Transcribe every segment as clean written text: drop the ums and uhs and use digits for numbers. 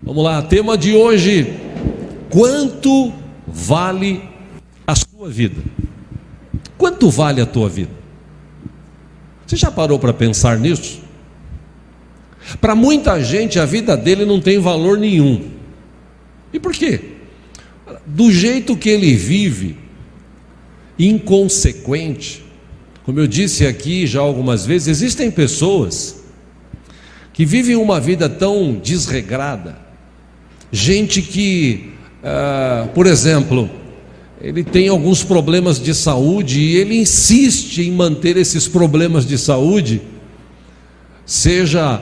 Vamos lá, tema de hoje: quanto vale a sua vida? Quanto vale a tua vida? Você já parou para pensar nisso? Para muita gente a vida dele não tem valor nenhum. E por quê? Do jeito que ele vive, inconsequente, como eu disse aqui já algumas vezes, existem pessoas que vivem uma vida tão desregrada, gente que, por exemplo, ele tem alguns problemas de saúde e ele insiste em manter esses problemas de saúde, seja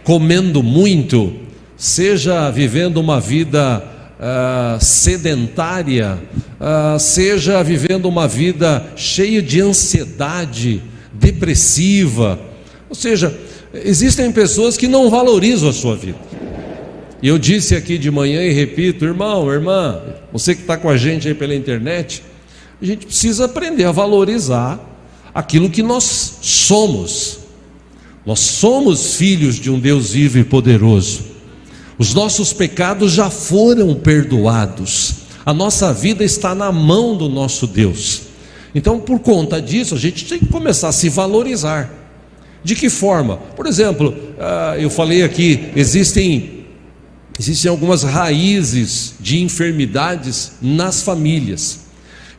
comendo muito, seja vivendo uma vida sedentária, seja vivendo uma vida cheia de ansiedade, depressiva. Ou seja, existem pessoas que não valorizam a sua vida. E eu disse aqui de manhã e repito, irmão, irmã, você que está com a gente aí pela internet, a gente precisa aprender a valorizar aquilo que nós somos. Nós somos filhos de um Deus vivo e poderoso. Os nossos pecados já foram perdoados. A nossa vida está na mão do nosso Deus. Então, por conta disso, a gente tem que começar a se valorizar. De que forma? Por exemplo, eu falei aqui, existem algumas raízes de enfermidades nas famílias.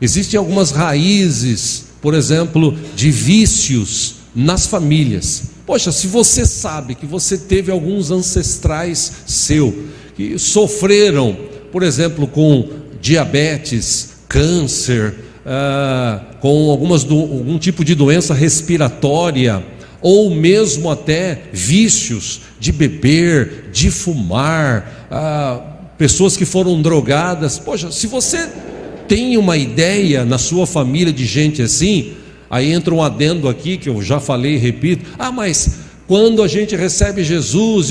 Existem algumas raízes, por exemplo, de vícios nas famílias. Poxa, se você sabe que você teve alguns ancestrais seus que sofreram, por exemplo, com diabetes, câncer, com algum tipo de doença respiratória, ou mesmo até vícios de beber, de fumar, pessoas que foram drogadas. Poxa, se você tem uma ideia na sua família de gente assim, aí entra um adendo aqui que eu já falei e repito: mas quando a gente recebe Jesus,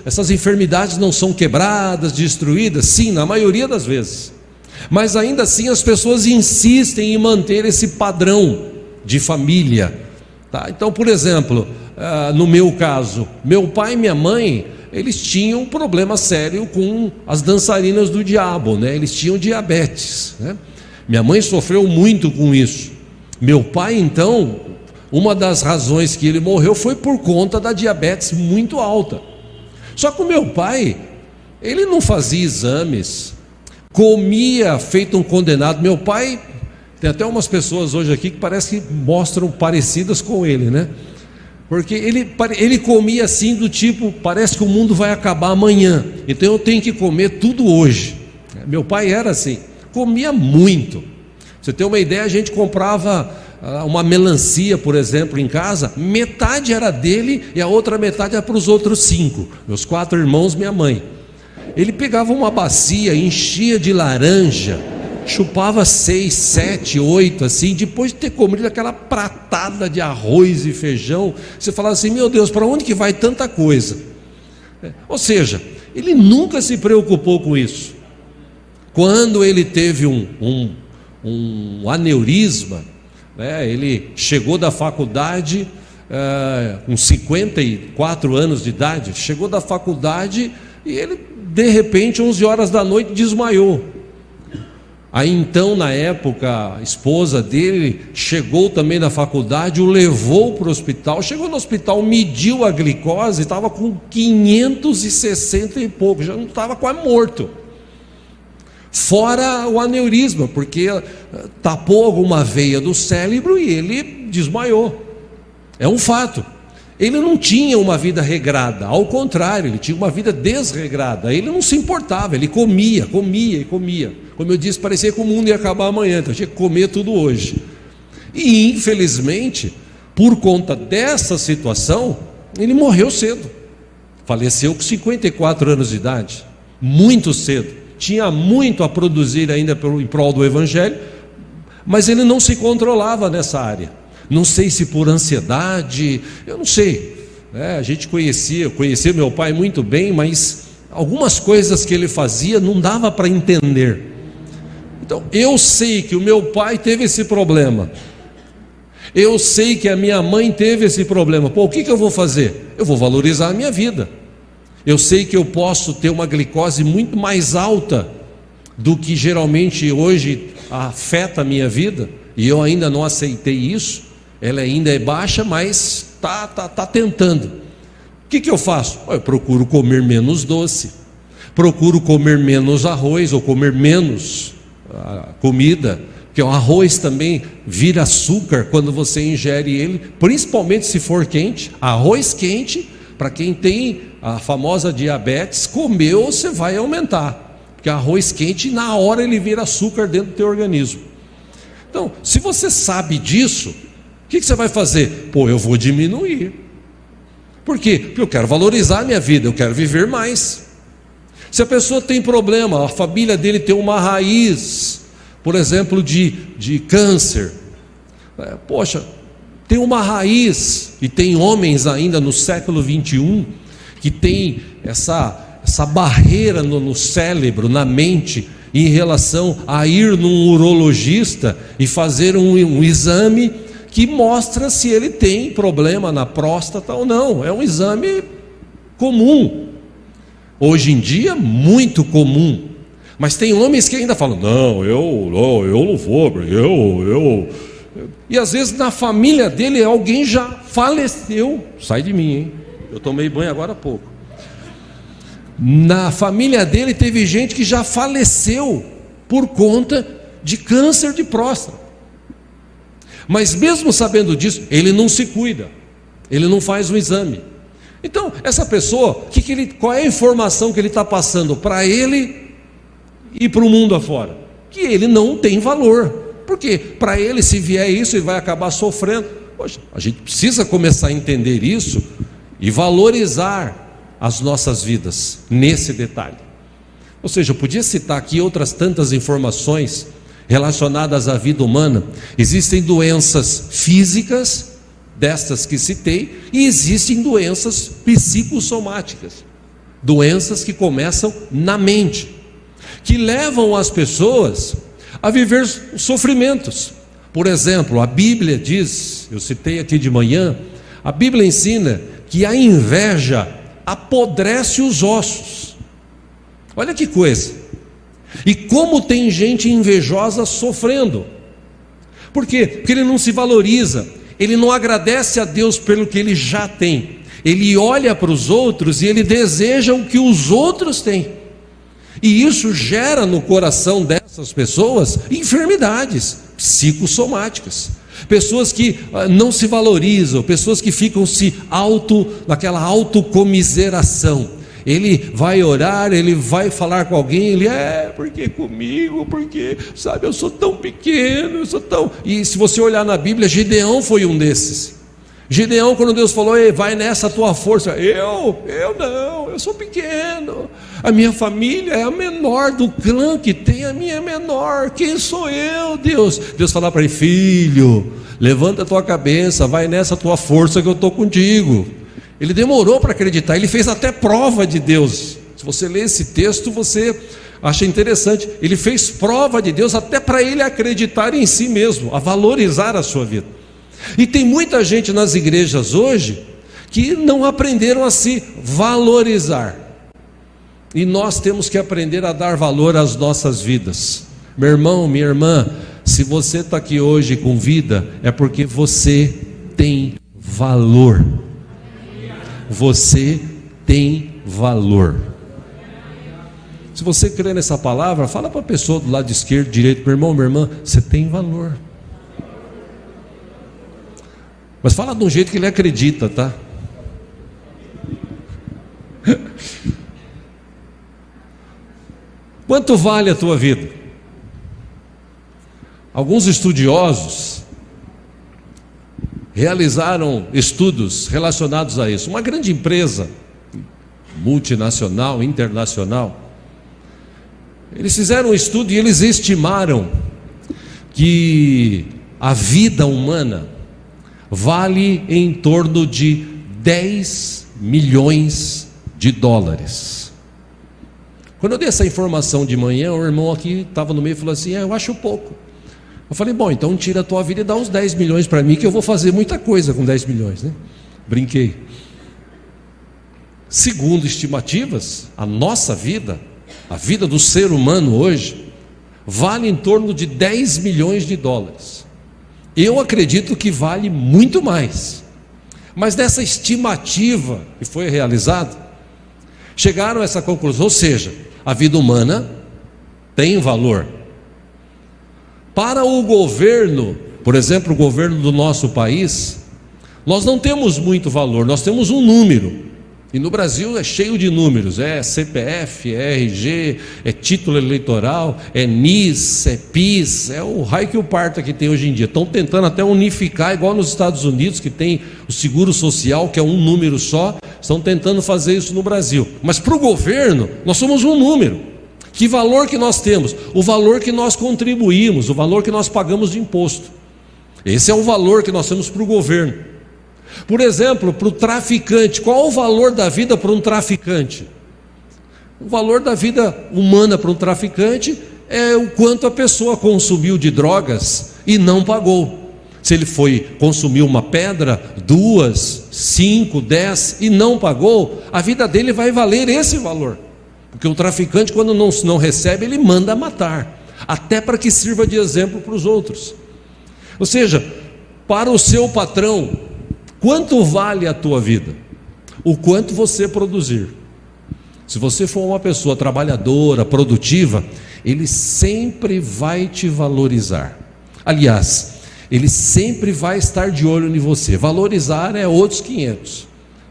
essas enfermidades não são quebradas, destruídas? Sim, na maioria das vezes. Mas ainda assim as pessoas insistem em manter esse padrão de família. Tá? Então, por exemplo, no meu caso, meu pai e minha mãe, eles tinham um problema sério com as dançarinas do diabo, né? Eles tinham diabetes, né? Minha mãe sofreu muito com isso. Meu pai, então, uma das razões que ele morreu foi por conta da diabetes muito alta. Só que o meu pai, ele não fazia exames, comia feito um condenado. Meu pai, tem até umas pessoas hoje aqui que parece que mostram parecidas com ele, né? Porque ele comia assim do tipo, parece que o mundo vai acabar amanhã, então eu tenho que comer tudo hoje. Meu pai era assim, comia muito. Você tem uma ideia, a gente comprava uma melancia, por exemplo, em casa, metade era dele e a outra metade era para os outros 5, meus 4 irmãos, minha mãe. Ele pegava uma bacia, enchia de laranja, chupava 6, 7, 8, assim, depois de ter comido aquela pratada de arroz e feijão, você falava assim: meu Deus, para onde que vai tanta coisa? Ou seja, ele nunca se preocupou com isso. Quando ele teve um aneurisma, né, ele chegou da faculdade com 54 anos de idade, chegou da faculdade e ele, de repente, 11 horas da noite, desmaiou. Aí então, na época, a esposa dele chegou também na faculdade, o levou para o hospital. Chegou no hospital, mediu a glicose, estava com 560 e pouco, já não estava quase morto. Fora o aneurisma, porque tapou alguma veia do cérebro e ele desmaiou. É um fato. Ele não tinha uma vida regrada, ao contrário, ele tinha uma vida desregrada. Ele não se importava, ele comia e comia. Como eu disse, parecia que o mundo ia acabar amanhã, então tinha que comer tudo hoje. E infelizmente, por conta dessa situação, ele morreu cedo. Faleceu com 54 anos de idade, muito cedo. Tinha muito a produzir ainda em prol do Evangelho, mas ele não se controlava nessa área. Não sei se por ansiedade, eu não sei, a gente conhecia meu pai muito bem, mas algumas coisas que ele fazia não dava para entender. Então, eu sei que o meu pai teve esse problema, eu sei que a minha mãe teve esse problema. O que eu vou fazer? Eu vou valorizar a minha vida. Eu sei que eu posso ter uma glicose muito mais alta do que geralmente hoje afeta a minha vida, e eu ainda não aceitei isso. Ela ainda é baixa, mas tá tentando. O que eu faço? Eu procuro comer menos doce, procuro comer menos arroz, ou comer menos comida, porque o arroz também vira açúcar quando você ingere ele, principalmente se for quente. Arroz quente, para quem tem a famosa diabetes, comeu, você vai aumentar, porque arroz quente, na hora ele vira açúcar dentro do teu organismo. Então, se você sabe disso, o que você vai fazer? Eu vou diminuir. Por quê? Porque eu quero valorizar a minha vida, eu quero viver mais. Se a pessoa tem problema, a família dele tem uma raiz, por exemplo, de câncer, tem uma raiz, e tem homens ainda no século 21 que tem essa barreira no cérebro, na mente, em relação a ir num urologista e fazer um exame que mostra se ele tem problema na próstata ou não. É um exame comum, hoje em dia muito comum, mas tem homens que ainda falam, não, eu não vou, e às vezes na família dele alguém já faleceu. Sai de mim, hein? Eu tomei banho agora há pouco. Na família dele teve gente que já faleceu por conta de câncer de próstata. Mas mesmo sabendo disso, ele não se cuida, ele não faz um exame. Então, essa pessoa, qual é a informação que ele está passando para ele e para o mundo afora? Que ele não tem valor. Porque para ele, se vier isso, ele vai acabar sofrendo. Poxa, a gente precisa começar a entender isso e valorizar as nossas vidas nesse detalhe. Ou seja, eu podia citar aqui outras tantas informações relacionadas à vida humana. Existem doenças físicas, destas que citei, e existem doenças psicossomáticas, doenças que começam na mente, que levam as pessoas a viver sofrimentos. Por exemplo, a Bíblia diz, eu citei aqui de manhã, a Bíblia ensina que a inveja apodrece os ossos. Olha que coisa. E como tem gente invejosa sofrendo. Por quê? Porque ele não se valoriza, ele não agradece a Deus pelo que ele já tem. Ele olha para os outros e ele deseja o que os outros têm. E isso gera no coração dessas pessoas enfermidades psicossomáticas. Pessoas que não se valorizam, pessoas que ficam naquela autocomiseração. Ele vai orar, ele vai falar com alguém, porque comigo, porque, sabe, eu sou tão pequeno, E se você olhar na Bíblia, Gideão foi um desses. Gideão, quando Deus falou, vai nessa tua força, eu não, eu sou pequeno, a minha família é a menor do clã que tem, a minha é menor, quem sou eu, Deus? Deus fala para ele, filho, levanta a tua cabeça, vai nessa tua força que eu estou contigo. Ele demorou para acreditar, ele fez até prova de Deus. Se você ler esse texto, você acha interessante, ele fez prova de Deus até para ele acreditar em si mesmo, a valorizar a sua vida. E tem muita gente nas igrejas hoje que não aprenderam a se valorizar, e nós temos que aprender a dar valor às nossas vidas. Meu irmão, minha irmã, se você está aqui hoje com vida, é porque você tem valor. Você tem valor. Se você crê nessa palavra, fala para a pessoa do lado esquerdo, direito, meu irmão, minha irmã, você tem valor. Mas fala de um jeito que ele acredita, tá? Quanto vale a tua vida? Alguns estudiosos realizaram estudos relacionados a isso. Uma grande empresa multinacional, internacional, eles fizeram um estudo e eles estimaram que a vida humana vale em torno de 10 milhões de dólares. Quando eu dei essa informação de manhã, o irmão aqui estava no meio e falou assim, eu acho pouco. Eu falei, bom, então tira a tua vida e dá uns 10 milhões para mim, que eu vou fazer muita coisa com 10 milhões, né? Brinquei. Segundo estimativas, a nossa vida, a vida do ser humano hoje, vale em torno de 10 milhões de dólares. Eu acredito que vale muito mais. Mas nessa estimativa que foi realizada, chegaram a essa conclusão, ou seja, a vida humana tem valor. Para o governo, por exemplo, o governo do nosso país, nós não temos muito valor, nós temos um número. E no Brasil é cheio de números, é CPF, é RG, é título eleitoral, é NIS, é PIS, é o raio que o parta que tem hoje em dia. Estão tentando até unificar, igual nos Estados Unidos, que tem o seguro social, que é um número só, estão tentando fazer isso no Brasil. Mas para o governo, nós somos um número. Que valor que nós temos? O valor que nós contribuímos, o valor que nós pagamos de imposto. Esse é o valor que nós temos para o governo. Por exemplo, para o traficante, qual o valor da vida para um traficante? O valor da vida humana para um traficante é o quanto a pessoa consumiu de drogas e não pagou. Se ele consumiu uma pedra, 2, 5, 10 e não pagou, a vida dele vai valer esse valor. Porque o traficante, quando não recebe, ele manda matar, até para que sirva de exemplo para os outros. Ou seja, para o seu patrão, quanto vale a tua vida? O quanto você produzir. Se você for uma pessoa trabalhadora, produtiva, ele sempre vai te valorizar. Aliás, ele sempre vai estar de olho em você. Valorizar é outros 500.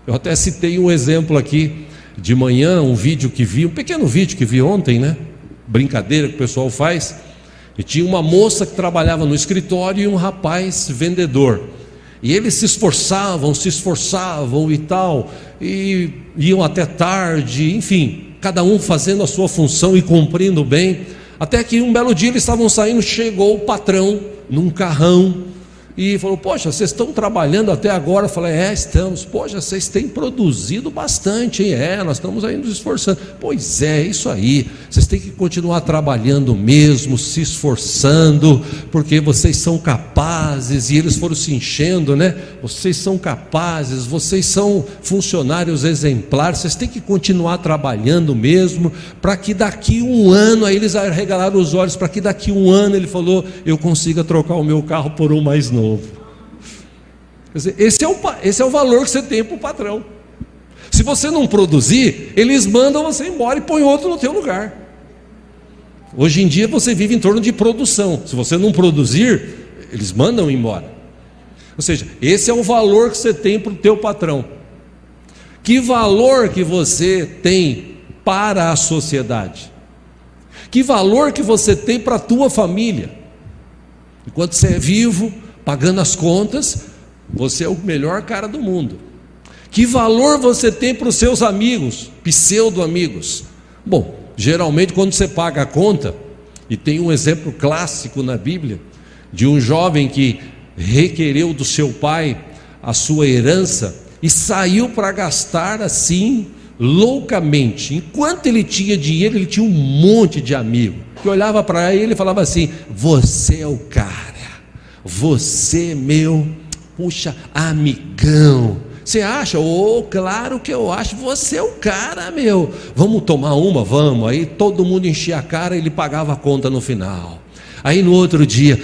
Eu até citei um exemplo aqui de manhã, um pequeno vídeo que vi ontem, né? Brincadeira que o pessoal faz. E tinha uma moça que trabalhava no escritório e um rapaz vendedor. E eles se esforçavam e tal, e iam até tarde, enfim, cada um fazendo a sua função e cumprindo bem, até que um belo dia eles estavam saindo, chegou o patrão num carrão, e falou: poxa, vocês estão trabalhando até agora? Eu falei: estamos. Poxa, vocês têm produzido bastante, hein? Nós estamos aí nos esforçando. Pois é, isso aí, vocês têm que continuar trabalhando mesmo, se esforçando, porque vocês são capazes. E eles foram se enchendo, né? Vocês são capazes, vocês são funcionários exemplares, vocês têm que continuar trabalhando mesmo, para que daqui um ano, aí eles arregalaram os olhos, para que daqui um ano, ele falou, eu consiga trocar o meu carro por um mais novo. Quer dizer, esse é o valor que você tem para o patrão. Se você não produzir, eles mandam você embora e põem outro no teu lugar. Hoje em dia você vive em torno de produção. Se você não produzir, eles mandam embora. Ou seja, esse é o valor que você tem para o teu patrão. Que valor que você tem para a sociedade? Que valor que você tem para a tua família? Enquanto você é vivo, pagando as contas, você é o melhor cara do mundo. Que valor você tem para os seus amigos, pseudo-amigos? Bom, geralmente quando você paga a conta, e tem um exemplo clássico na Bíblia, de um jovem que requereu do seu pai a sua herança, e saiu para gastar assim, loucamente. Enquanto ele tinha dinheiro, ele tinha um monte de amigo, que olhava para ele e falava assim: você é o cara, você meu, puxa, amigão. Você acha? Claro que eu acho, você é o cara, meu. Vamos tomar uma? Vamos. Aí todo mundo enchia a cara e ele pagava a conta no final. Aí no outro dia,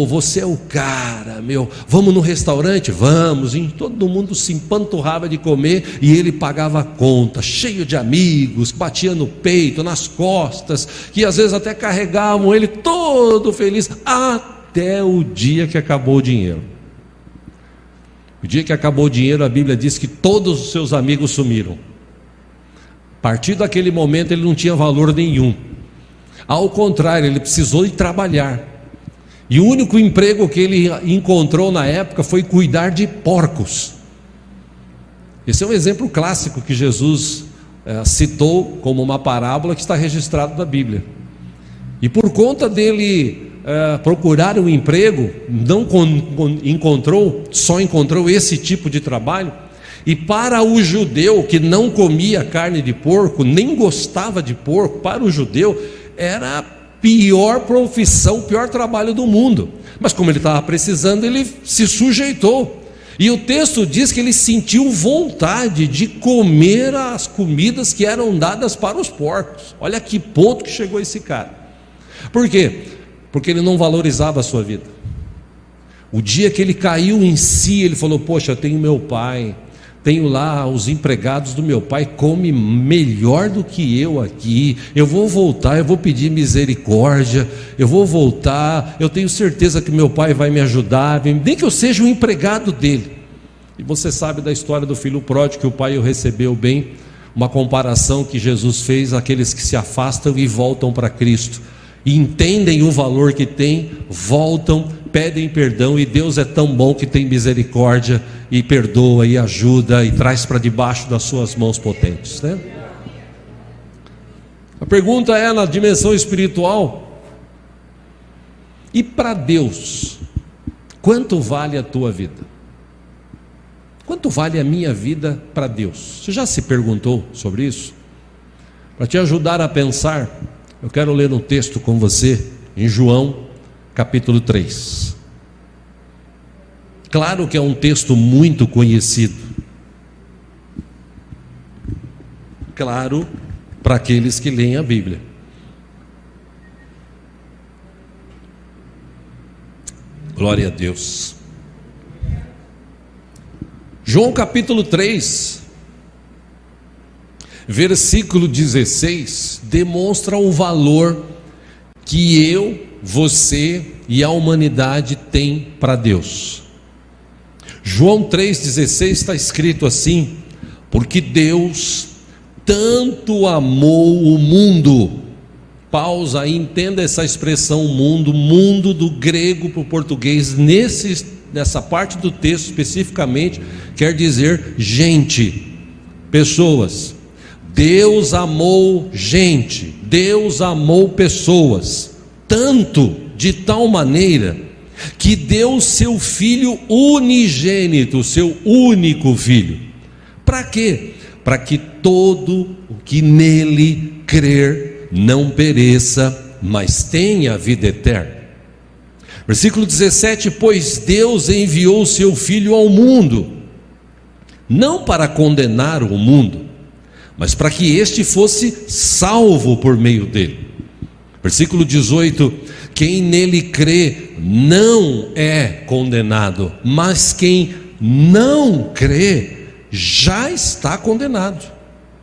você é o cara, meu. Vamos no restaurante? Vamos. E todo mundo se empanturrava de comer e ele pagava a conta, cheio de amigos, batia no peito, nas costas, que às vezes até carregavam ele todo feliz, até o dia que acabou o dinheiro. O dia que acabou o dinheiro, a Bíblia diz que todos os seus amigos sumiram. A partir daquele momento ele não tinha valor nenhum. Ao contrário, ele precisou de trabalhar. E o único emprego que ele encontrou na época foi cuidar de porcos. Esse é um exemplo clássico que Jesus citou como uma parábola que está registrado na Bíblia. E por conta dele procurar um emprego, não encontrou, só encontrou esse tipo de trabalho. E para o judeu que não comia carne de porco, nem gostava de porco, para o judeu era a pior profissão, o pior trabalho do mundo. Mas como ele estava precisando, ele se sujeitou. E o texto diz que ele sentiu vontade de comer as comidas que eram dadas para os porcos. Olha que ponto que chegou esse cara. Por quê? Porque ele não valorizava a sua vida. O dia que ele caiu em si, ele falou: poxa, eu tenho meu pai, tenho lá os empregados do meu pai, come melhor do que eu aqui, eu vou voltar, eu vou pedir misericórdia, eu vou voltar, eu tenho certeza que meu pai vai me ajudar, nem que eu seja um empregado dele. E você sabe da história do filho pródigo, que o pai o recebeu bem, uma comparação que Jesus fez àqueles que se afastam e voltam para Cristo, e entendem o valor que tem, voltam, pedem perdão, e Deus é tão bom que tem misericórdia, e perdoa, e ajuda, e traz para debaixo das suas mãos potentes, né? A pergunta é, na dimensão espiritual: e para Deus, quanto vale a tua vida? Quanto vale a minha vida para Deus? Você já se perguntou sobre isso? Para te ajudar a pensar, eu quero ler um texto com você, em João, capítulo 3. Claro que é um texto muito conhecido. Claro, para aqueles que leem a Bíblia. Glória a Deus. João capítulo 3, versículo 16, demonstra o valor que eu, você e a humanidade tem para Deus. João 3,16 está escrito assim: porque Deus tanto amou o mundo. Pausa aí, entenda essa expressão mundo do grego para o português, nessa parte do texto especificamente, quer dizer gente, pessoas. Deus amou gente, Deus amou pessoas, tanto, de tal maneira, que deu seu Filho unigênito, seu único Filho. Para quê? Para que todo o que nele crer não pereça, mas tenha a vida eterna. Versículo 17: pois Deus enviou o seu Filho ao mundo, não para condenar o mundo, mas para que este fosse salvo por meio dele. Versículo 18: quem nele crê não é condenado, mas quem não crê já está condenado.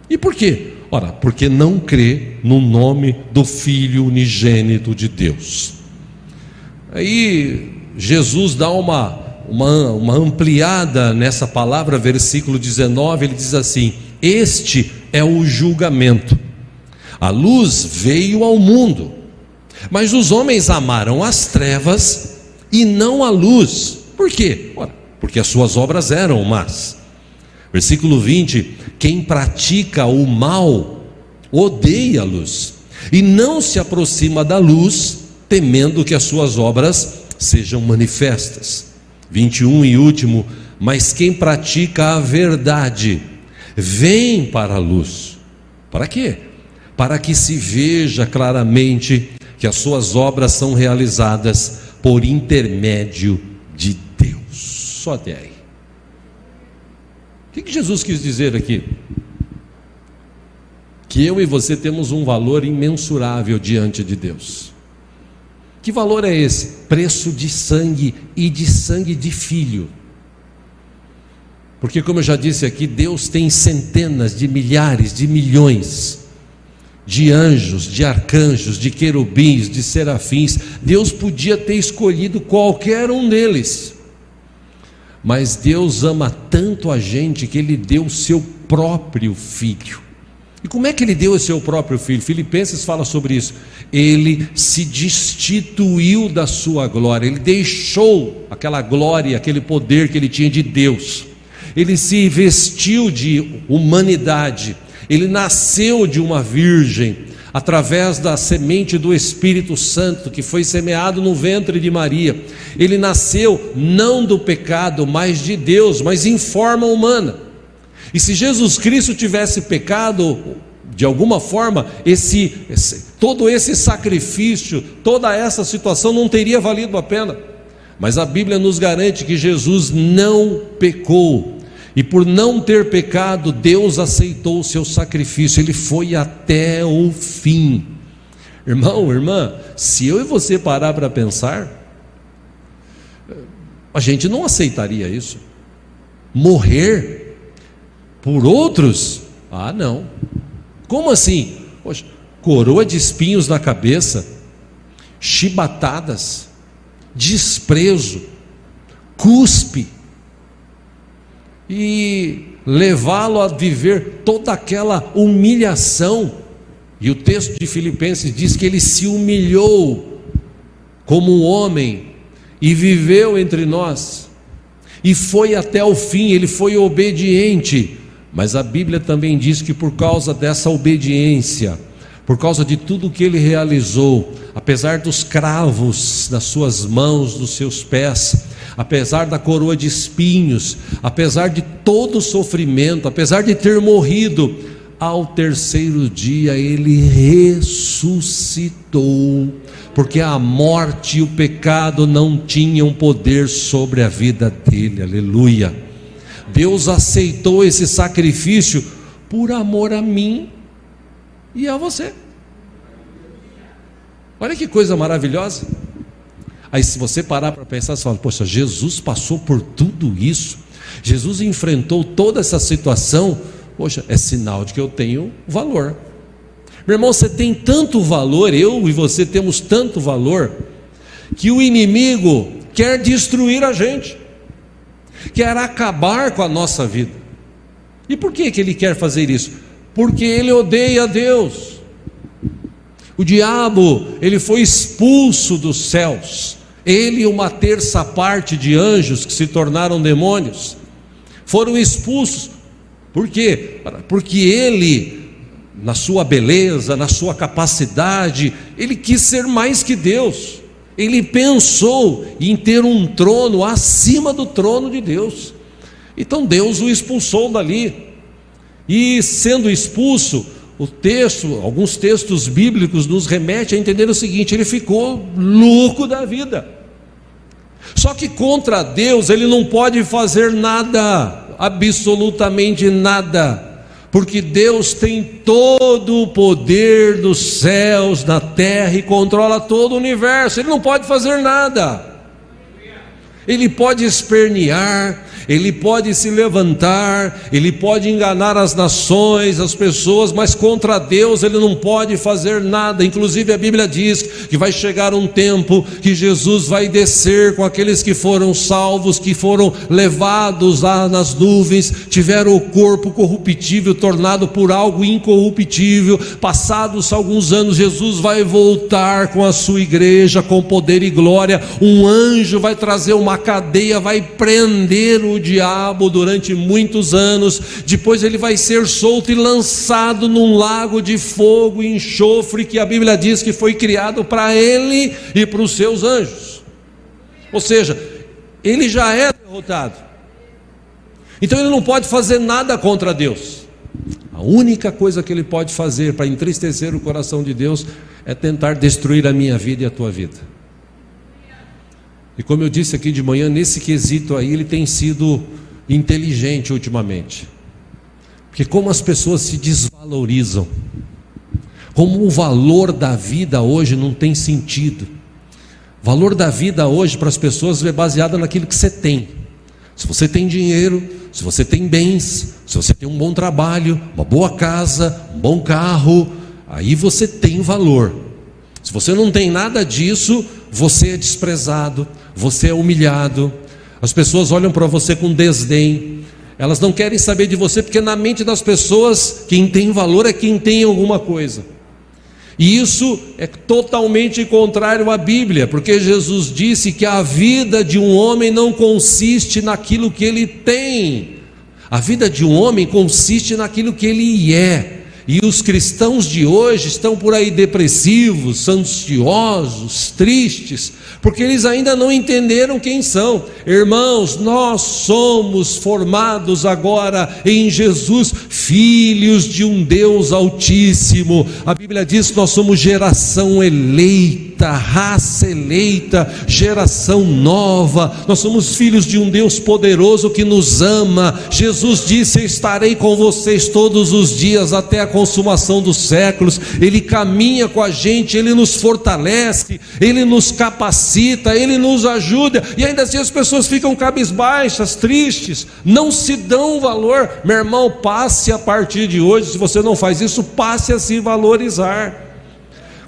E por quê? Ora, porque não crê no nome do Filho unigênito de Deus. Aí Jesus dá uma ampliada nessa palavra, versículo 19, ele diz assim: este é o julgamento. A luz veio ao mundo, mas os homens amaram as trevas e não a luz. Por quê? Ora, porque as suas obras eram más. Versículo 20: quem pratica o mal odeia a luz e não se aproxima da luz, temendo que as suas obras sejam manifestas. 21 e último: mas quem pratica a verdade vem para a luz. Para quê? Para que se veja claramente que as suas obras são realizadas por intermédio de Deus. Só até aí. O que Jesus quis dizer aqui? Que eu e você temos um valor imensurável diante de Deus. Que valor é esse? Preço de sangue, e de sangue de filho. Porque, como eu já disse aqui, Deus tem centenas de milhares de milhões de anjos, de arcanjos, de querubins, de serafins. Deus podia ter escolhido qualquer um deles, mas Deus ama tanto a gente que Ele deu o seu próprio Filho. E como é que Ele deu o seu próprio Filho? Filipenses fala sobre isso. Ele se destituiu da sua glória, Ele deixou aquela glória, aquele poder que Ele tinha de Deus. Ele se vestiu de humanidade, Ele nasceu de uma virgem, através da semente do Espírito Santo, que foi semeado no ventre de Maria. Ele nasceu não do pecado, mas de Deus, mas em forma humana. E se Jesus Cristo tivesse pecado, de alguma forma, todo esse sacrifício, toda essa situação não teria valido a pena. Mas a Bíblia nos garante que Jesus não pecou, e por não ter pecado, Deus aceitou o seu sacrifício, ele foi até o fim. Irmão, irmã, se eu e você parar para pensar, a gente não aceitaria isso. Morrer por outros? Ah, não. Como assim? Poxa, coroa de espinhos na cabeça, chibatadas, desprezo, cuspe, e levá-lo a viver toda aquela humilhação. E o texto de Filipenses diz que ele se humilhou como um homem e viveu entre nós, e foi até o fim, ele foi obediente. Mas a Bíblia também diz que por causa dessa obediência, por causa de tudo que ele realizou, apesar dos cravos nas suas mãos, dos seus pés, apesar da coroa de espinhos, apesar de todo o sofrimento, apesar de ter morrido, ao terceiro dia ele ressuscitou, porque a morte e o pecado não tinham poder sobre a vida dele. Aleluia. Deus aceitou esse sacrifício por amor a mim e a você. Olha que coisa maravilhosa. Aí se você parar para pensar, você fala: poxa, Jesus passou por tudo isso, Jesus enfrentou toda essa situação. Poxa, é sinal de que eu tenho valor. Meu irmão, você tem tanto valor, eu e você temos tanto valor, que o inimigo quer destruir a gente, quer acabar com a nossa vida. E por que ele quer fazer isso? Porque ele odeia Deus. O diabo, ele foi expulso dos céus, ele e uma terça parte de anjos que se tornaram demônios foram expulsos. Por quê? Porque ele, na sua beleza, na sua capacidade, ele quis ser mais que Deus. Ele pensou em ter um trono acima do trono de Deus. Então Deus o expulsou dali. E sendo expulso, alguns textos bíblicos nos remetem a entender o seguinte: ele ficou louco da vida. Só que contra Deus ele não pode fazer nada, absolutamente nada, porque Deus tem todo o poder dos céus, da terra, e controla todo o universo. Ele não pode fazer nada. Ele pode espernear, ele pode se levantar, ele pode enganar as nações, as pessoas, mas contra Deus ele não pode fazer nada. Inclusive a Bíblia diz que vai chegar um tempo que Jesus vai descer com aqueles que foram salvos, que foram levados lá nas nuvens, tiveram o corpo corruptível tornado por algo incorruptível. Passados alguns anos, Jesus vai voltar com a sua igreja com poder e glória. Um anjo vai trazer uma cadeia, vai prender o diabo durante muitos anos. Depois ele vai ser solto e lançado num lago de fogo e enxofre, que a Bíblia diz que foi criado para ele e para os seus anjos. Ou seja, ele já é derrotado. Então ele não pode fazer nada contra Deus. A única coisa que ele pode fazer para entristecer o coração de Deus é tentar destruir a minha vida e a tua vida. E como eu disse aqui de manhã, nesse quesito aí ele tem sido inteligente ultimamente. Porque como as pessoas se desvalorizam, como o valor da vida hoje não tem sentido. O valor da vida hoje para as pessoas é baseado naquilo que você tem. Se você tem dinheiro, se você tem bens, se você tem um bom trabalho, uma boa casa, um bom carro, aí você tem valor. Se você não tem nada disso, você é desprezado, você é humilhado. As pessoas olham para você com desdém. Elas não querem saber de você, porque na mente das pessoas quem tem valor é quem tem alguma coisa. E isso é totalmente contrário à Bíblia, porque Jesus disse que a vida de um homem não consiste naquilo que ele tem. A vida de um homem consiste naquilo que ele é. E os cristãos de hoje estão por aí depressivos, ansiosos, tristes, porque eles ainda não entenderam quem são. Irmãos, nós somos formados agora em Jesus, filhos de um Deus Altíssimo. A Bíblia diz que nós somos geração eleita, eleita, raça eleita, geração nova. Nós somos filhos de um Deus poderoso que nos ama. Jesus disse: eu estarei com vocês todos os dias até a consumação dos séculos. Ele caminha com a gente, Ele nos fortalece, Ele nos capacita, Ele nos ajuda. E ainda assim as pessoas ficam cabisbaixas, tristes, não se dão valor. Meu irmão, passe a partir de hoje, se você não faz isso, passe a se valorizar.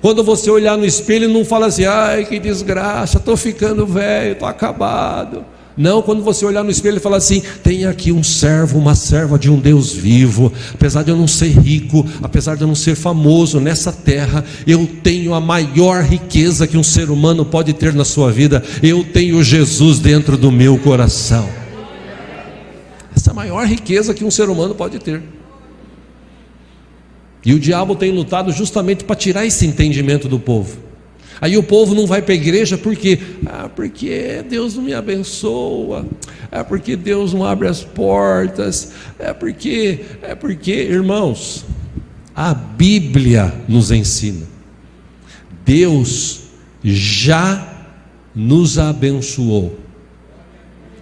Quando você olhar no espelho, não fala assim: ai, que desgraça, estou ficando velho, estou acabado. Não, quando você olhar no espelho e falar assim: tem aqui um servo, uma serva de um Deus vivo. Apesar de eu não ser rico, apesar de eu não ser famoso nessa terra, eu tenho a maior riqueza que um ser humano pode ter na sua vida. Eu tenho Jesus dentro do meu coração. Essa é a maior riqueza que um ser humano pode ter. E o diabo tem lutado justamente para tirar esse entendimento do povo. Aí o povo não vai para a igreja por quê? Porque Deus não me abençoa, porque Deus não abre as portas, porque, irmãos, a Bíblia nos ensina, Deus já nos abençoou.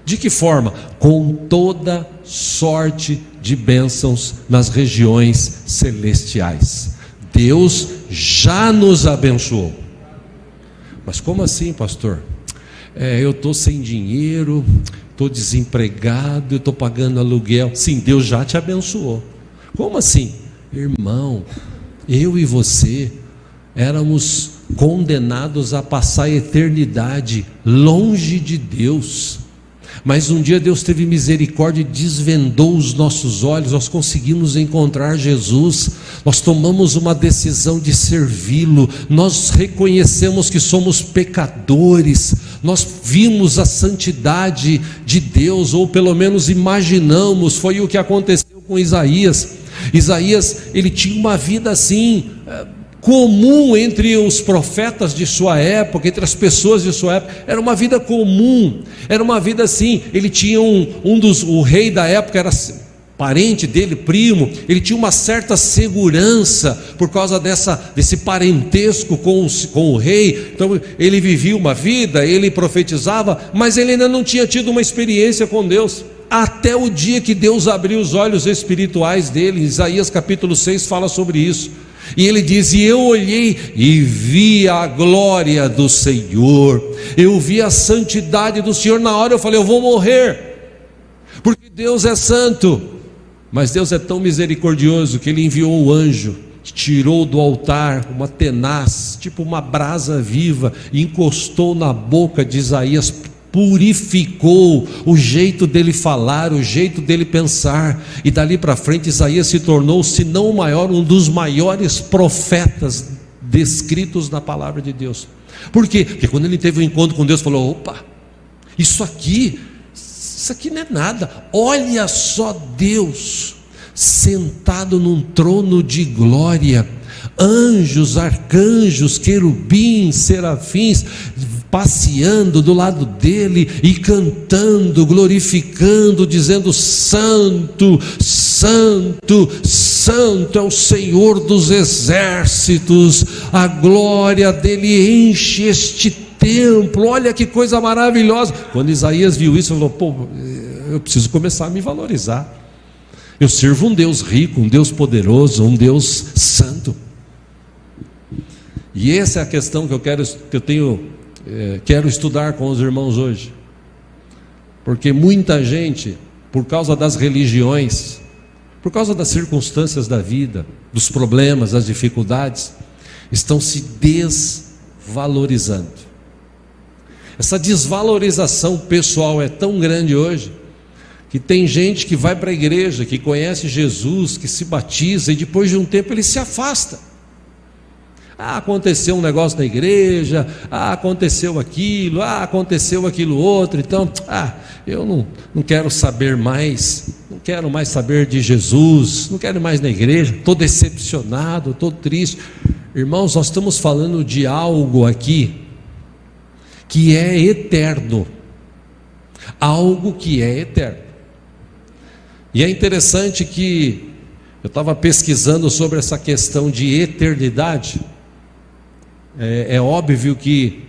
De que forma? Com toda sorte de bênçãos nas regiões celestiais. Deus já nos abençoou. Mas como assim, pastor? Eu estou sem dinheiro, estou desempregado, eu estou pagando aluguel. Sim, Deus já te abençoou. Como assim? Irmão, eu e você éramos condenados a passar a eternidade longe de Deus. Mas um dia Deus teve misericórdia e desvendou os nossos olhos, nós conseguimos encontrar Jesus, nós tomamos uma decisão de servi-lo, nós reconhecemos que somos pecadores, nós vimos a santidade de Deus, ou pelo menos imaginamos. Foi o que aconteceu com Isaías. Isaías, ele tinha uma vida assim, comum entre os profetas de sua época, entre as pessoas de sua época. Era uma vida comum, era uma vida assim. Ele tinha o rei da época era parente dele, primo. Ele tinha uma certa segurança por causa desse parentesco com o rei. Então ele vivia uma vida, ele profetizava, mas ele ainda não tinha tido uma experiência com Deus, até o dia que Deus abriu os olhos espirituais dele. Isaías capítulo 6 fala sobre isso. E ele diz: e eu olhei e vi a glória do Senhor, eu vi a santidade do Senhor. Na hora eu falei: eu vou morrer, porque Deus é santo. Mas Deus é tão misericordioso que Ele enviou o anjo, que tirou do altar uma tenaz, tipo uma brasa viva, e encostou na boca de Isaías, purificou o jeito dele falar, o jeito dele pensar. E dali para frente Isaías se tornou, se não o maior, um dos maiores profetas descritos na palavra de Deus. Por quê? Porque quando ele teve um encontro com Deus, falou: opa, isso aqui não é nada. Olha só Deus sentado num trono de glória, anjos, arcanjos, querubins, serafins passeando do lado dele e cantando, glorificando, dizendo: santo, santo, santo é o Senhor dos exércitos, a glória dele enche este templo. Olha que coisa maravilhosa. Quando Isaías viu isso, ele falou: pô, eu preciso começar a me valorizar. Eu sirvo um Deus rico, um Deus poderoso, um Deus santo. E essa é a questão que quero estudar com os irmãos hoje. Porque muita gente, por causa das religiões, por causa das circunstâncias da vida, dos problemas, das dificuldades, estão se desvalorizando. Essa desvalorização pessoal é tão grande hoje, que tem gente que vai para a igreja, que conhece Jesus, que se batiza, e depois de um tempo ele se afasta. Aconteceu um negócio na igreja, aconteceu aquilo outro, então eu não quero saber mais, não quero mais saber de Jesus, não quero mais na igreja, estou decepcionado, estou triste. Irmãos, nós estamos falando de algo aqui que é eterno, algo que é eterno. E é interessante que eu estava pesquisando sobre essa questão de eternidade, É óbvio que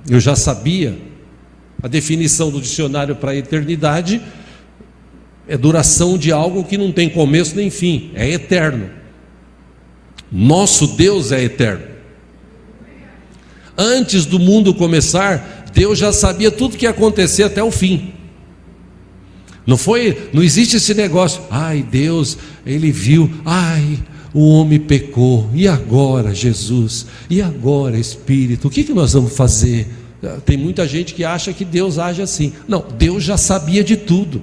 eu já sabia a definição do dicionário para a eternidade. É duração de algo que não tem começo nem fim, é eterno. Nosso Deus é eterno. Antes do mundo começar, Deus já sabia tudo que ia acontecer até o fim. Não existe esse negócio, Deus, Ele viu, o homem pecou, e agora, Jesus? E agora, Espírito? O que nós vamos fazer? Tem muita gente que acha que Deus age assim. Não, Deus já sabia de tudo.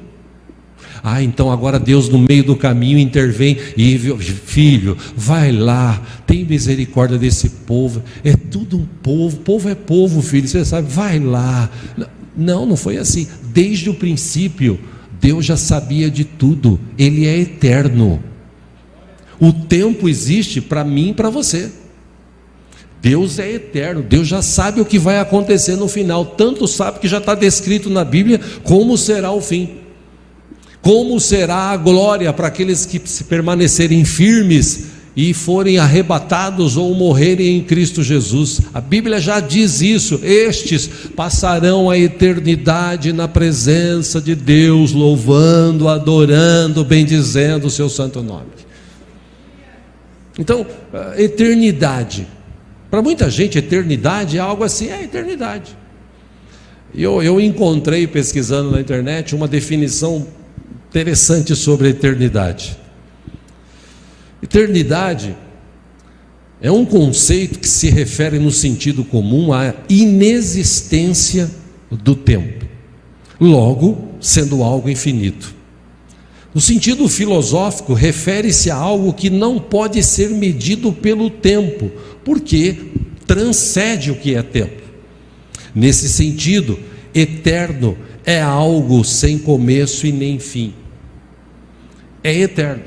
Então agora Deus no meio do caminho intervém e, filho, vai lá, tem misericórdia desse povo, é tudo um povo é povo, filho, você sabe, vai lá. Não foi assim. Desde o princípio Deus já sabia de tudo. Ele é eterno. O tempo existe para mim e para você. Deus é eterno. Deus já sabe o que vai acontecer no final. Tanto sabe que já está descrito na Bíblia como será o fim. Como será a glória para aqueles que se permanecerem firmes e forem arrebatados ou morrerem em Cristo Jesus. A Bíblia já diz isso. Estes passarão a eternidade na presença de Deus, louvando, adorando, bendizendo o seu santo nome. Então, eternidade. Para muita gente, eternidade é algo assim, eternidade. Eu encontrei, pesquisando na internet, uma definição interessante sobre a eternidade. Eternidade é um conceito que se refere no sentido comum à inexistência do tempo, logo sendo algo infinito. No sentido filosófico, refere-se a algo que não pode ser medido pelo tempo, porque transcende o que é tempo. Nesse sentido, eterno é algo sem começo e nem fim. É eterno.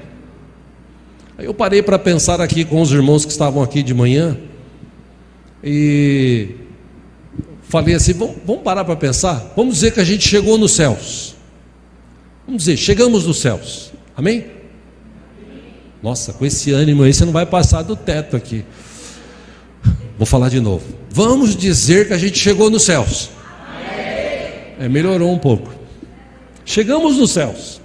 Aí eu parei para pensar aqui com os irmãos que estavam aqui de manhã e falei assim, vamos parar para pensar? Vamos dizer que a gente chegou nos céus. Vamos dizer, chegamos nos céus. Amém? Nossa, com esse ânimo aí você não vai passar do teto aqui. Vou falar de novo. Vamos dizer que a gente chegou nos céus. Melhorou um pouco. Chegamos nos céus.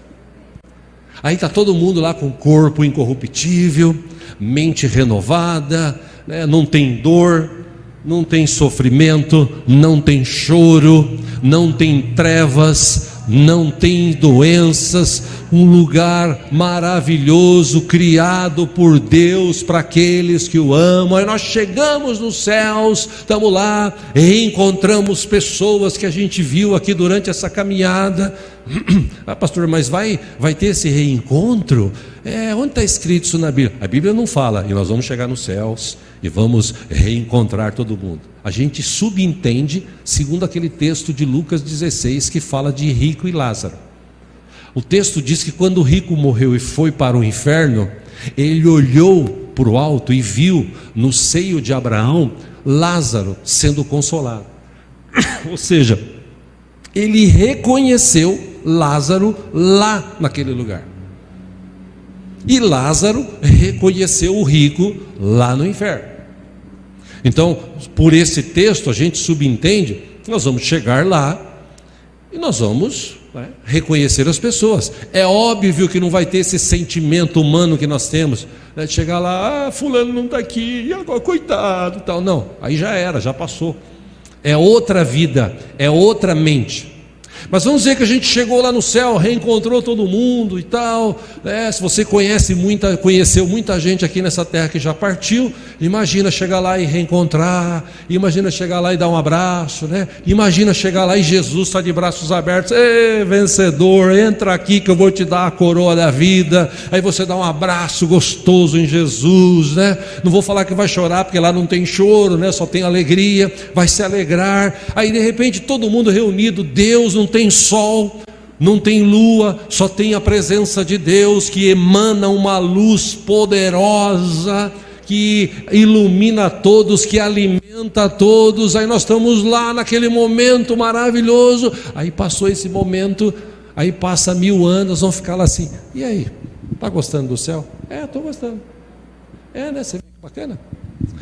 Aí está todo mundo lá com corpo incorruptível, mente renovada, não tem dor, não tem sofrimento, não tem choro, não tem trevas, não tem doenças, um lugar maravilhoso, criado por Deus para aqueles que o amam. Aí nós chegamos nos céus, estamos lá, encontramos pessoas que a gente viu aqui durante essa caminhada. Pastor, mas vai ter esse reencontro? Onde está escrito isso na Bíblia? A Bíblia não fala, e nós vamos chegar nos céus e vamos reencontrar todo mundo. A gente subentende, segundo aquele texto de Lucas 16, que fala de rico e Lázaro. O texto diz que quando o rico morreu e foi para o inferno, ele olhou para o alto e viu no seio de Abraão Lázaro sendo consolado. Ou seja, ele reconheceu Lázaro lá naquele lugar. E Lázaro reconheceu o rico lá no inferno. Então, por esse texto, a gente subentende que nós vamos chegar lá e nós vamos reconhecer as pessoas. É óbvio que não vai ter esse sentimento humano que nós temos, de chegar lá, fulano não está aqui, e agora, coitado, tal. Não, aí já era, já passou. É outra vida, é outra mente. Mas vamos dizer que a gente chegou lá no céu, reencontrou todo mundo e tal, se você conheceu muita gente aqui nessa terra que já partiu, imagina chegar lá e reencontrar, imagina chegar lá e dar um abraço, imagina chegar lá e Jesus está de braços abertos, vencedor, entra aqui que eu vou te dar a coroa da vida. Aí você dá um abraço gostoso em Jesus, não vou falar que vai chorar, porque lá não tem choro, só tem alegria, vai se alegrar. Aí de repente todo mundo reunido, Deus, não tem sol, não tem lua, só tem a presença de Deus que emana uma luz poderosa, que ilumina todos, que alimenta todos. Aí nós estamos lá naquele momento maravilhoso. Aí passou esse momento, aí passa 1000 anos, vão ficar lá assim, e aí, está gostando do céu? Estou gostando. Você vê que bacana?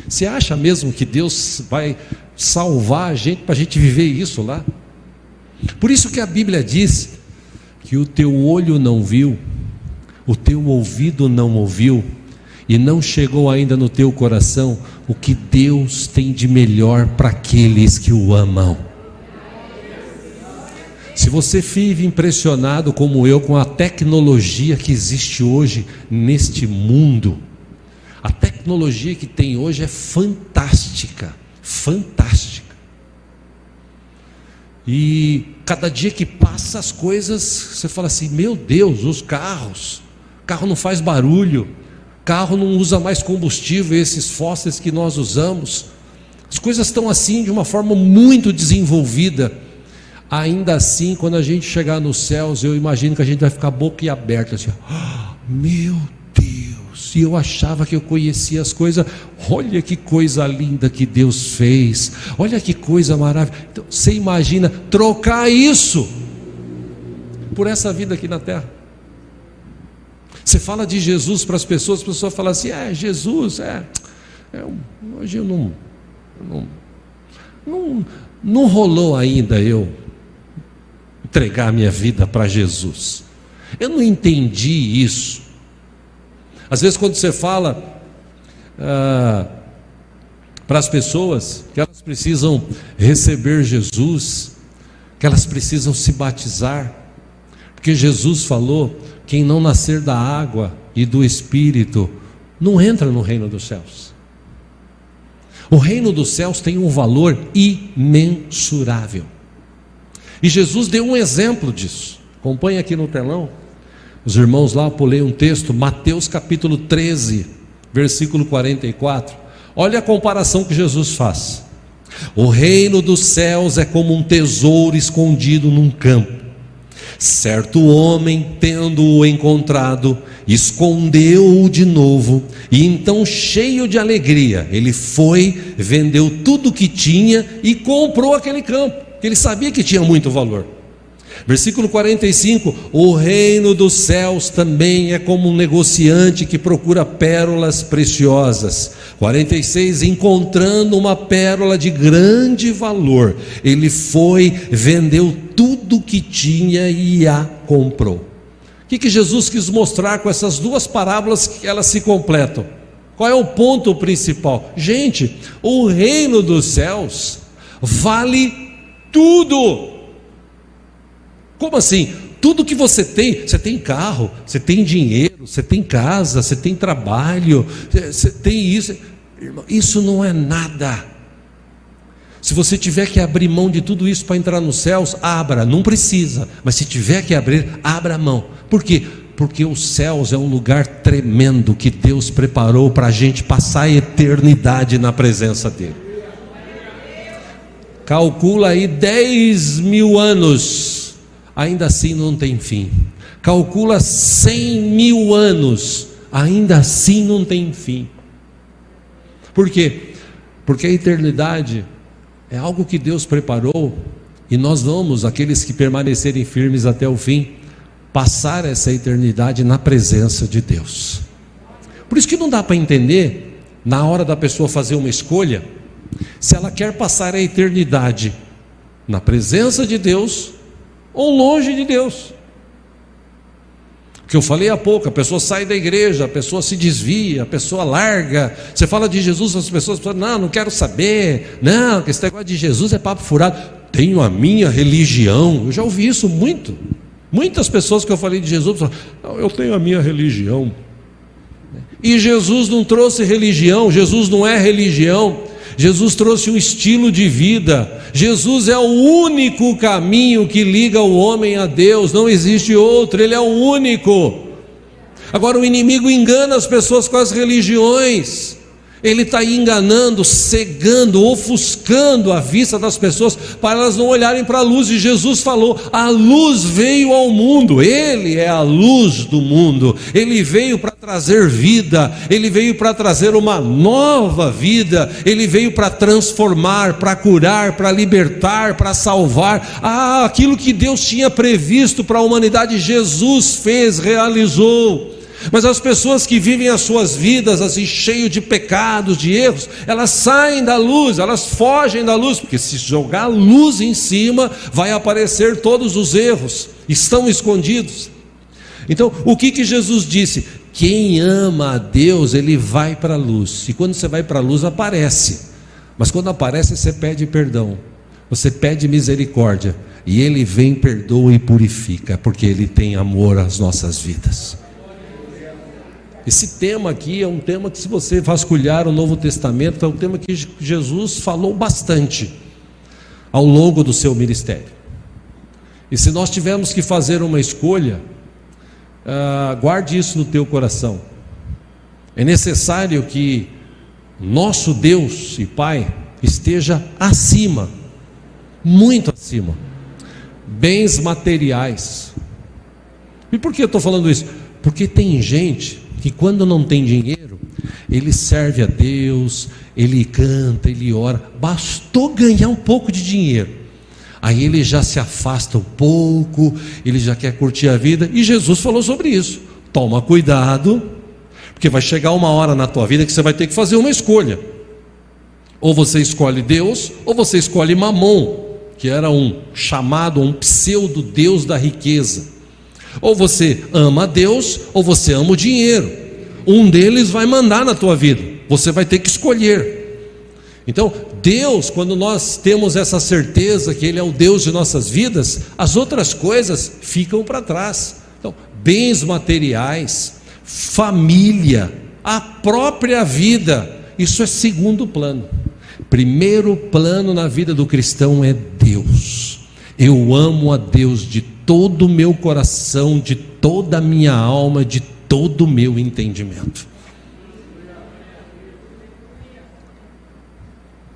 Você acha mesmo que Deus vai salvar a gente para a gente viver isso lá? Por isso que a Bíblia diz que o teu olho não viu, o teu ouvido não ouviu, e não chegou ainda no teu coração o que Deus tem de melhor para aqueles que o amam. Se você vive impressionado como eu com a tecnologia que existe hoje neste mundo, a tecnologia que tem hoje é fantástica, fantástica. E cada dia que passa as coisas, você fala assim, meu Deus, os carros, o carro não faz barulho, o carro não usa mais combustível, esses fósseis que nós usamos, as coisas estão assim de uma forma muito desenvolvida. Ainda assim, quando a gente chegar nos céus, eu imagino que a gente vai ficar boquiaberta assim, meu Deus, e eu achava que eu conhecia as coisas. Olha que coisa linda que Deus fez, olha que coisa maravilhosa. Então, você imagina trocar isso por essa vida aqui na terra? Você fala de Jesus para as pessoas falam assim, Jesus, hoje eu não rolou ainda eu entregar minha vida para Jesus, eu não entendi isso. Às vezes quando você fala para as pessoas que elas precisam receber Jesus, que elas precisam se batizar, porque Jesus falou, quem não nascer da água e do Espírito, não entra no reino dos céus. O reino dos céus tem um valor imensurável, e Jesus deu um exemplo disso. Acompanhe aqui no telão, os irmãos lá, eu pulei um texto, Mateus capítulo 13, versículo 44, olha a comparação que Jesus faz. O reino dos céus é como um tesouro escondido num campo. Certo homem, tendo-o encontrado, escondeu-o de novo, e então, cheio de alegria, ele foi, vendeu tudo o que tinha e comprou aquele campo, que ele sabia que tinha muito valor. Versículo 45, o reino dos céus também é como um negociante que procura pérolas preciosas. 46, encontrando uma pérola de grande valor, ele foi, vendeu tudo o que tinha e a comprou. O que Jesus quis mostrar com essas duas parábolas, que elas se completam? Qual é o ponto principal? Gente, o reino dos céus vale tudo. Como assim? Tudo que você tem carro, você tem dinheiro, você tem casa, você tem trabalho, você tem isso. Irmão, isso não é nada. Se você tiver que abrir mão de tudo isso para entrar nos céus, abra, não precisa, mas se tiver que abrir, abra a mão. Por quê? Porque os céus é um lugar tremendo que Deus preparou para a gente passar a eternidade na presença dele. Calcula aí 10 mil anos, ainda assim não tem fim. Calcula 100 mil anos, ainda assim não tem fim. Por quê? Porque a eternidade é algo que Deus preparou, e nós vamos, aqueles que permanecerem firmes até o fim, passar essa eternidade na presença de Deus. Por isso que não dá para entender, na hora da pessoa fazer uma escolha, se ela quer passar a eternidade na presença de Deus ou longe de Deus. Que eu falei há pouco, a pessoa sai da igreja, a pessoa se desvia, a pessoa larga. Você fala de Jesus, as pessoas falam, não quero saber, não, que esse negócio de Jesus é papo furado. Tenho a minha religião. Eu já ouvi isso muito. Muitas pessoas que eu falei de Jesus falam, eu tenho a minha religião. E Jesus não trouxe religião, Jesus não é religião. Jesus trouxe um estilo de vida. Jesus é o único caminho que liga o homem a Deus, não existe outro, ele é o único. Agora o inimigo engana as pessoas com as religiões, ele está enganando, cegando, ofuscando a vista das pessoas, para elas não olharem para a luz. E Jesus falou, a luz veio ao mundo, ele é a luz do mundo, ele veio para trazer vida, ele veio para trazer uma nova vida, ele veio para transformar, para curar, para libertar, para salvar. Aquilo que Deus tinha previsto para a humanidade, Jesus fez, realizou. Mas as pessoas que vivem as suas vidas assim, cheio de pecados, de erros, elas saem da luz, elas fogem da luz, porque se jogar luz em cima, vai aparecer todos os erros, estão escondidos. Então, o que Jesus disse? Quem ama a Deus, ele vai para a luz, e quando você vai para a luz, aparece, mas quando aparece, você pede perdão, você pede misericórdia, e ele vem, perdoa e purifica, porque ele tem amor às nossas vidas. Esse tema aqui é um tema que, se você vasculhar o Novo Testamento, é um tema que Jesus falou bastante ao longo do seu ministério. E se nós tivermos que fazer uma escolha, guarde isso no teu coração. É necessário que nosso Deus e Pai esteja acima, muito acima, bens materiais. E por que eu estou falando isso? Porque tem gente que quando não tem dinheiro, ele serve a Deus, ele canta, ele ora, bastou ganhar um pouco de dinheiro, aí ele já se afasta um pouco, ele já quer curtir a vida, e Jesus falou sobre isso. Toma cuidado, porque vai chegar uma hora na tua vida que você vai ter que fazer uma escolha, ou você escolhe Deus, ou você escolhe Mamon, que era um chamado, um pseudo Deus da riqueza. Ou você ama a Deus, ou você ama o dinheiro. Um deles vai mandar na tua vida, você vai ter que escolher. Então Deus, quando nós temos essa certeza que Ele é o Deus de nossas vidas, as outras coisas ficam para trás. Então, bens materiais, família, a própria vida, isso é segundo plano. Primeiro plano na vida do cristão é Deus. Eu amo a Deus de todo o meu coração, de toda a minha alma, de todo o meu entendimento.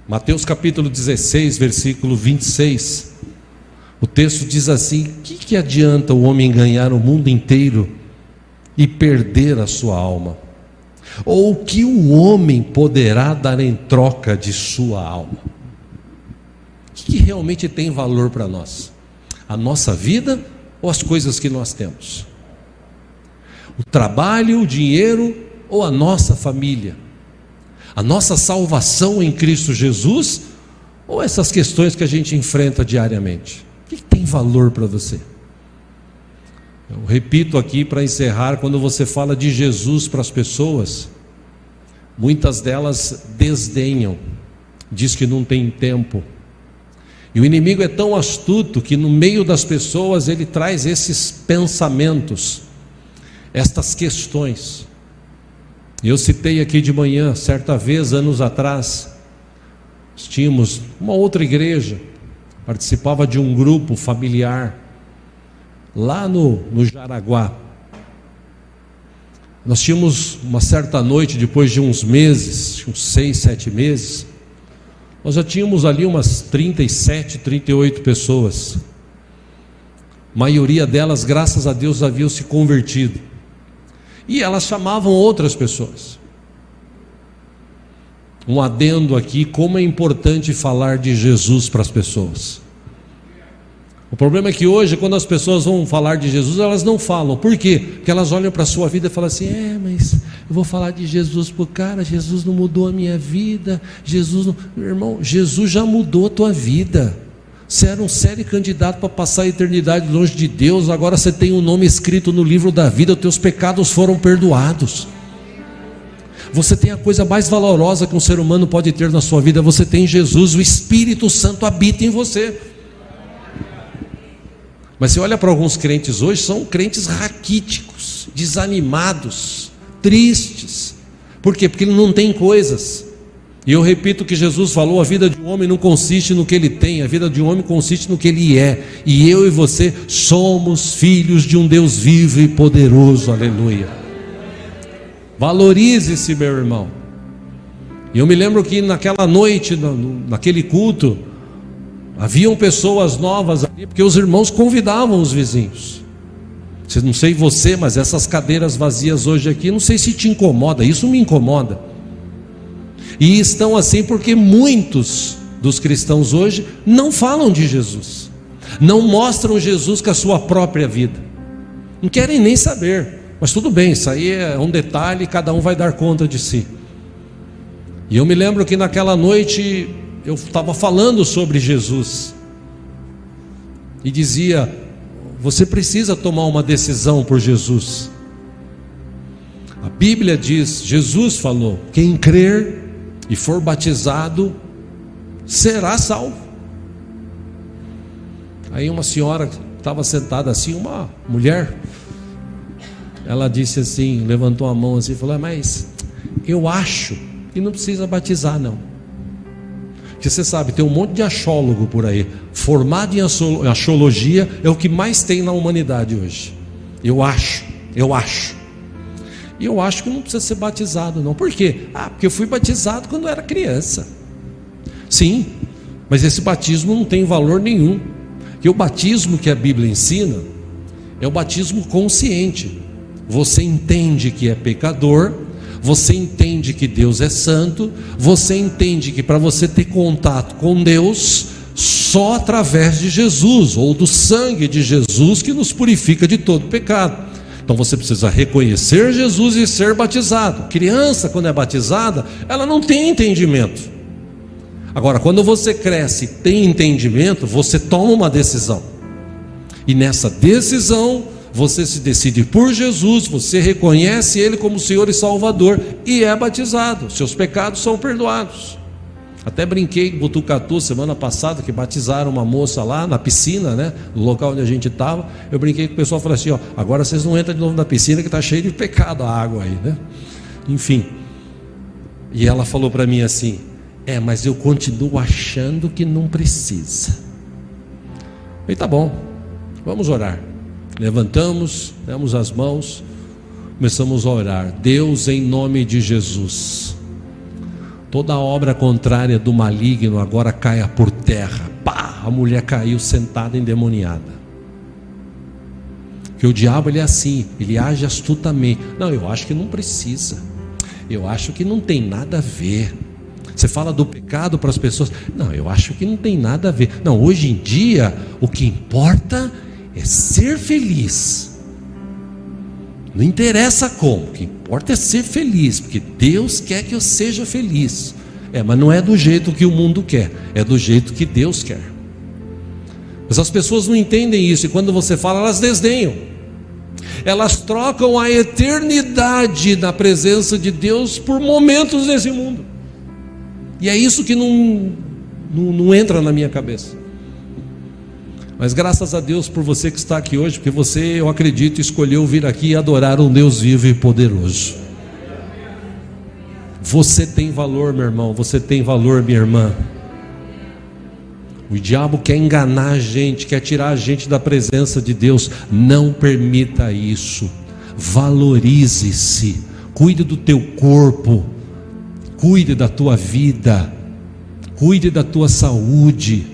Mateus capítulo 16, versículo 26, o texto diz assim: que adianta o homem ganhar o mundo inteiro e perder a sua alma? Ou o que o homem poderá dar em troca de sua alma? O que realmente tem valor para nós? A nossa vida ou as coisas que nós temos? O trabalho, o dinheiro ou a nossa família? A nossa salvação em Cristo Jesus ou essas questões que a gente enfrenta diariamente? O que tem valor para você? Eu repito aqui para encerrar: quando você fala de Jesus para as pessoas, muitas delas desdenham, diz que não tem tempo. E o inimigo é tão astuto que no meio das pessoas ele traz esses pensamentos, estas questões. Eu citei aqui de manhã, certa vez, anos atrás, nós tínhamos uma outra igreja, participava de um grupo familiar, lá no Jaraguá. Nós tínhamos uma certa noite, depois de uns meses, uns 6, 7 meses, nós já tínhamos ali umas 37, 38 pessoas. A maioria delas, graças a Deus, haviam se convertido. E elas chamavam outras pessoas. Um adendo aqui: como é importante falar de Jesus para as pessoas. O problema é que hoje, quando as pessoas vão falar de Jesus, elas não falam. Por quê? Porque elas olham para a sua vida e falam assim: mas eu vou falar de Jesus para o cara, Jesus não mudou a minha vida, Jesus não... Meu irmão, Jesus já mudou a tua vida. Você era um sério candidato para passar a eternidade longe de Deus, agora você tem um nome escrito no livro da vida, os teus pecados foram perdoados. Você tem a coisa mais valorosa que um ser humano pode ter na sua vida, você tem Jesus, o Espírito Santo habita em você. Mas você olha para alguns crentes hoje, são crentes raquíticos, desanimados, tristes. Por quê? Porque ele não tem coisas. E eu repito o que Jesus falou: a vida de um homem não consiste no que ele tem, a vida de um homem consiste no que ele é. E eu e você somos filhos de um Deus vivo e poderoso, aleluia. Valorize-se, meu irmão. E eu me lembro que naquela noite, naquele culto, haviam pessoas novas ali, porque os irmãos convidavam os vizinhos. Não sei você, mas essas cadeiras vazias hoje aqui, não sei se te incomoda, isso me incomoda. E estão assim porque muitos dos cristãos hoje não falam de Jesus, não mostram Jesus com a sua própria vida, não querem nem saber. Mas tudo bem, isso aí é um detalhe, cada um vai dar conta de si. E eu me lembro que naquela noite eu estava falando sobre Jesus e dizia: você precisa tomar uma decisão por Jesus. A Bíblia diz, Jesus falou: quem crer e for batizado será salvo. Aí uma senhora estava sentada assim, uma mulher, ela disse assim, levantou a mão assim e falou: mas eu acho que não precisa batizar não. Porque você sabe, tem um monte de achólogo por aí, formado em axiologia, é o que mais tem na humanidade hoje. Eu acho. E eu acho que não precisa ser batizado não. Por quê? Porque eu fui batizado quando eu era criança. Sim, mas esse batismo não tem valor nenhum. Que o batismo que a Bíblia ensina é o batismo consciente. Você entende que é pecador, você entende que Deus é santo, você entende que para você ter contato com Deus, só através de Jesus, ou do sangue de Jesus, que nos purifica de todo pecado. Então você precisa reconhecer Jesus e ser batizado. Criança, quando é batizada, ela não tem entendimento. Agora, quando você cresce e tem entendimento, você toma uma decisão. E nessa decisão, você se decide por Jesus, você reconhece Ele como Senhor e Salvador e é batizado. Seus pecados são perdoados. Até brinquei em Botucatu semana passada, que batizaram uma moça lá na piscina, né, no local onde a gente estava. Eu brinquei com o pessoal, falei assim: agora vocês não entram de novo na piscina, que está cheio de pecado a água aí, né? Enfim. E ela falou para mim assim: mas eu continuo achando que não precisa. E tá bom, vamos orar. Levantamos, demos as mãos, começamos a orar. Deus, em nome de Jesus, toda obra contrária do maligno agora caia por terra. Pá! A mulher caiu sentada endemoniada. Porque o diabo, ele é assim, ele age astutamente. Não, eu acho que não precisa. Eu acho que não tem nada a ver. Você fala do pecado para as pessoas. Não, eu acho que não tem nada a ver. Não, hoje em dia, o que importa é ser feliz. Não interessa como, o que importa é ser feliz, porque Deus quer que eu seja feliz. Mas não é do jeito que o mundo quer, é do jeito que Deus quer. Mas as pessoas não entendem isso, e quando você fala, elas desdenham. Elas trocam a eternidade na presença de Deus por momentos nesse mundo. E é isso que não entra na minha cabeça. Mas graças a Deus por você que está aqui hoje, porque você, eu acredito, escolheu vir aqui e adorar um Deus vivo e poderoso. Você tem valor, meu irmão, você tem valor, minha irmã. O diabo quer enganar a gente, quer tirar a gente da presença de Deus. Não permita isso. Valorize-se, cuide do teu corpo, cuide da tua vida, cuide da tua saúde.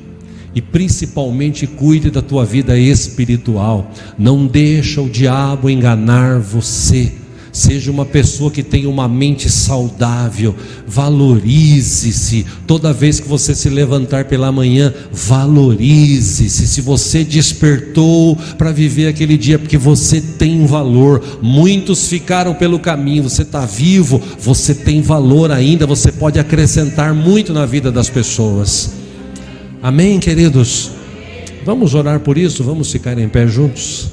E principalmente cuide da tua vida espiritual. Não deixa o diabo enganar você. Seja uma pessoa que tenha uma mente saudável. Valorize-se. Toda vez que você se levantar pela manhã, valorize-se. Se você despertou para viver aquele dia, porque você tem valor. Muitos ficaram pelo caminho. Você está vivo, você tem valor ainda. Você pode acrescentar muito na vida das pessoas. Amém, queridos? Vamos orar por isso, vamos ficar em pé juntos.